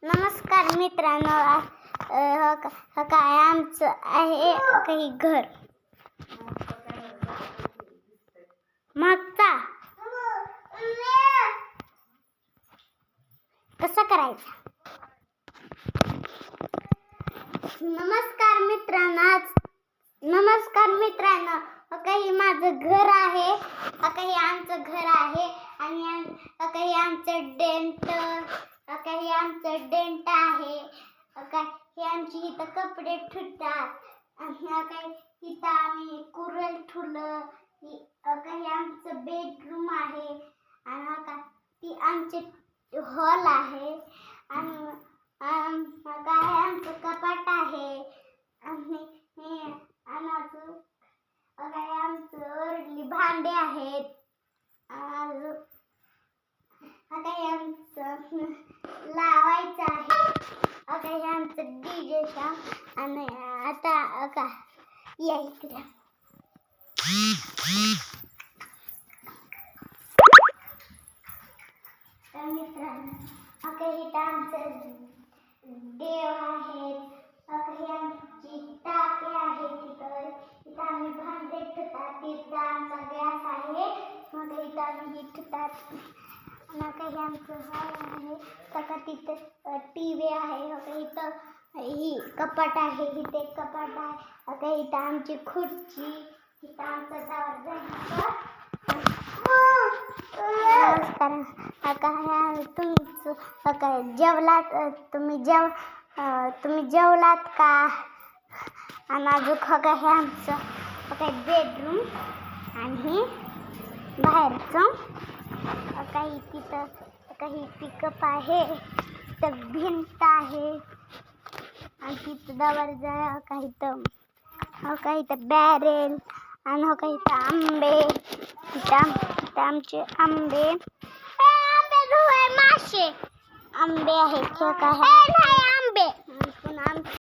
नमस्कार मित्रांनो, काय आमचं आहे काही घर मागचा कसा करायचा. नमस्कार मित्रांनो, काही माझं घर आहे, काही आमचं घर आहे आणि काही आमचं डेंट आहे. हे आमची इथं कपडे ठुतात काही इथं आम्ही कुरल ठुलं. काही आमचं बेडरूम आहे आणि ती आमचे हॉल आहे आणि काय आमचं कपाट आहे आणि काही आमचं वरली भांडे आहेत. काही आमचं लावायचं आहे. काही आमचं डीजे आणि आता या इकडे. मित्रांनो, काही आमचं देव आहेत. काही आमची टाकी आहे. तिथं आम्ही भांडे ठेवतात. तिथं आमचा गॅस आहे. मग इथं आम्ही ठेवतात. काही आमचं हॉल आहे. का तिथं टीव्ही आहे. इथं ही कपाट आहे. इथे एक कपाट आहे. काही इथं आमची खुर्ची. इथं आमचं तुम्ही जेवलात का. आणि अजून काही आमचं काही बेडरूम आणि बाहेरचं काही तिथं काही पिकअप आहे. तिथं भिंत आहे आणि तिथं दरवाजा काही इथं बॅरेल आणि काही इथं आंबे. इथं आमचे आंबे मासे आंबे आहेत. आंबे